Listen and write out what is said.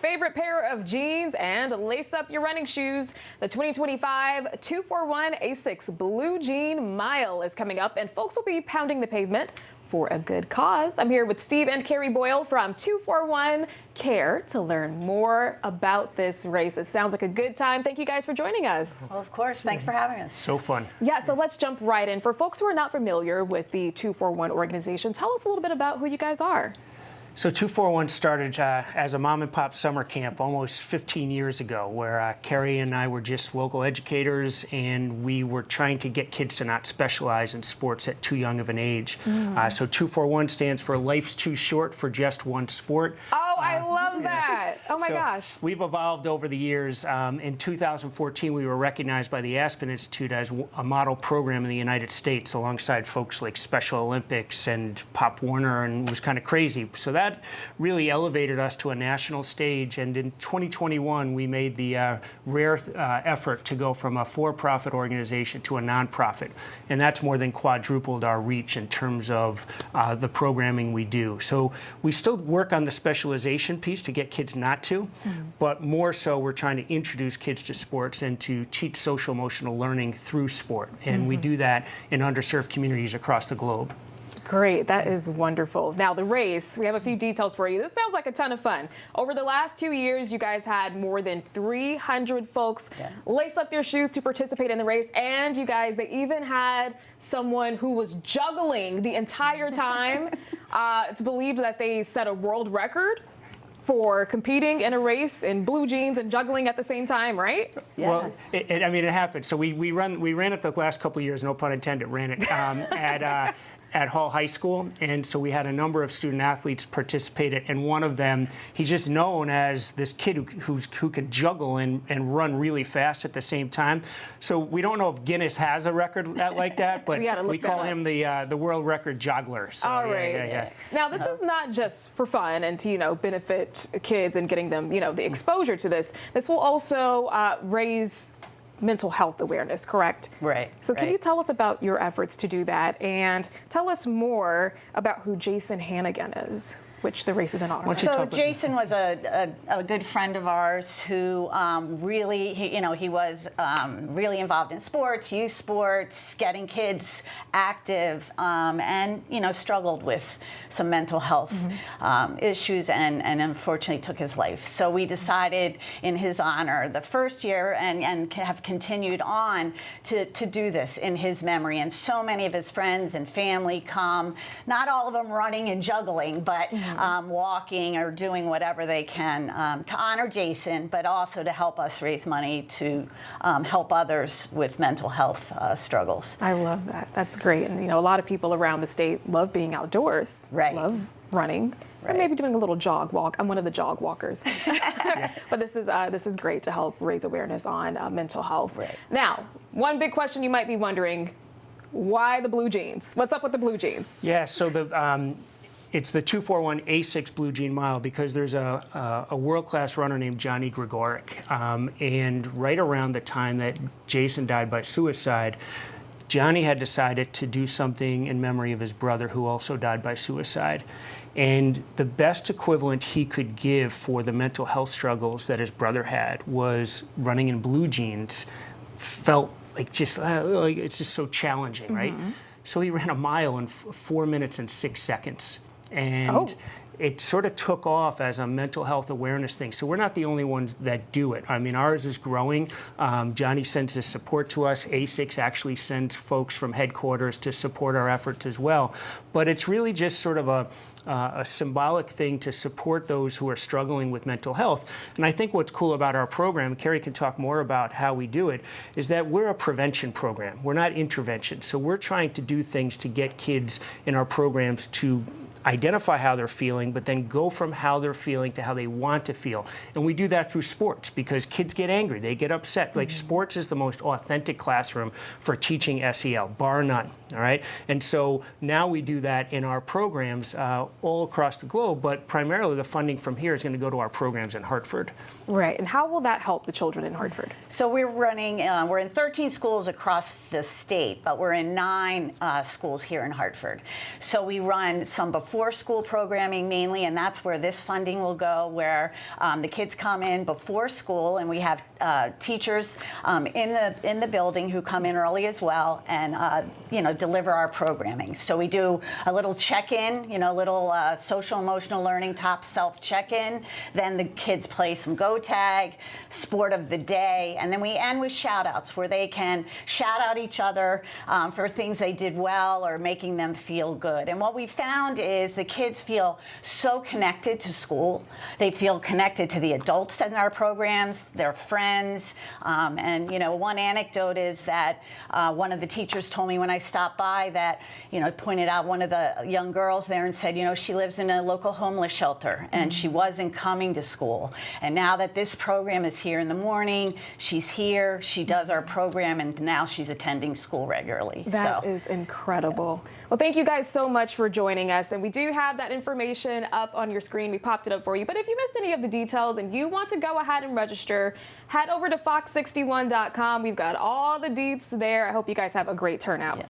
Favorite pair of jeans and lace up your running shoes. The 2025 241 Asics Blue Jean Mile is coming up, and folks will be pounding the pavement for a good cause. I'm here with Steve and Carrie Boyle from 241 Care to learn more about this race. It sounds like a good time. Thank you guys for joining us. Well, of course. Thanks for having us. So fun. Yeah, so let's jump right in. For folks who are not familiar with the 241 organization, tell us a little bit about who you guys are. So 241 started as a mom and pop summer camp almost 15 years ago, where Carrie and I were just local educators, and we were trying to get kids to not specialize in sports at too young of an age. So 241 stands for Life's Too Short for Just One Sport. Oh, I love that. Oh my So gosh. We've evolved over the years. In 2014, we were recognized by the Aspen Institute as a model program in the United States, alongside folks like Special Olympics and Pop Warner, and it was kind of crazy. So that really elevated us to a national stage. And in 2021, we made the rare effort to go from a for-profit organization to a nonprofit. And that's more than quadrupled our reach in terms of the programming we do. So we still work on the specialization piece to get kids not to, but more so we're trying to introduce kids to sports and to teach social emotional learning through sport. And we do that in underserved communities across the globe. Great, that is wonderful. Now the race, we have a few details for you. This sounds like a ton of fun. Over the last 2 years, you guys had more than 300 folks lace up their shoes to participate in the race. And you guys, they even had someone who was juggling the entire time. It's believed that they set a world record for competing in a race in blue jeans and juggling at the same time, right? Yeah. Well, it happened. So we ran it the last couple of years, no pun intended, ran it at Hall High School, and so we had a number of student athletes participate, and one of them, he's just known as this kid who can juggle and run really fast at the same time. So we don't know if Guinness has a record like that, but we call him the world record juggler. So, all right. yeah. Now this is not just for fun and to benefit kids and getting them the exposure to this. This will also raise mental health awareness, correct? Right. So can you tell us about your efforts to do that, and tell us more about who Jason Hannigan is, which the race is in honor of? So Jason was a good friend of ours who really, he was really involved in sports, youth sports, getting kids active, and struggled with some mental health issues, and unfortunately took his life. So we decided in his honor the first year, and have continued on to do this in his memory. And so many of his friends and family come, not all of them running and juggling, but walking or doing whatever they can to honor Jason, but also to help us raise money to help others with mental health struggles. I love that. That's great. And a lot of people around the state love being outdoors, love running, or maybe doing a little jog walk. I'm one of the jog walkers. But this is great to help raise awareness on mental health. Right. Now, one big question you might be wondering: why the blue jeans? What's up with the blue jeans? Yeah. So it's the 241 Asics Blue Jean Mile because there's a world-class runner named Johnny Gregoric. And right around the time that Jason died by suicide, Johnny had decided to do something in memory of his brother, who also died by suicide. And the best equivalent he could give for the mental health struggles that his brother had was running in blue jeans. Felt like it's just so challenging, right? So he ran a mile in 4 minutes and 6 seconds. And it sort of took off as a mental health awareness thing. So we're not the only ones that do it. I mean, ours is growing. Johnny sends his support to us. Asics actually sends folks from headquarters to support our efforts as well. But it's really just sort of a symbolic thing to support those who are struggling with mental health. And I think what's cool about our program, Carrie can talk more about how we do it, is that we're a prevention program. We're not intervention. So we're trying to do things to get kids in our programs to identify how they're feeling, but then go from how they're feeling to how they want to feel. And we do that through sports because kids get angry, they get upset. Like sports is the most authentic classroom for teaching SEL, bar none, all right? And so now we do that in our programs all across the globe, but primarily the funding from here is going to go to our programs in Hartford. Right, and how will that help the children in Hartford? So we're running, we're in 13 schools across the state, but we're in 9 schools here in Hartford. So we run some before before school programming mainly, and that's where this funding will go, where the kids come in before school, and we have teachers in the building who come in early as well, and deliver our programming. So we do a little check-in, little social emotional learning top self check-in. Then the kids play some go tag, sport of the day, and then we end with shout outs where they can shout out each other for things they did well or making them feel good. And what we found is the kids feel so connected to school. They feel connected to the adults in our programs, their friends. And one anecdote is that one of the teachers told me when I stopped by that, pointed out one of the young girls there and said, she lives in a local homeless shelter and she wasn't coming to school. And now that this program is here in the morning, she's here, she does our program, and now she's attending school regularly. That is incredible. Well, thank you guys so much for joining us. And we do have that information up on your screen. We popped it up for you. But if you missed any of the details and you want to go ahead and register, head over to fox61.com. We've got all the deets there. I hope you guys have a great turnout.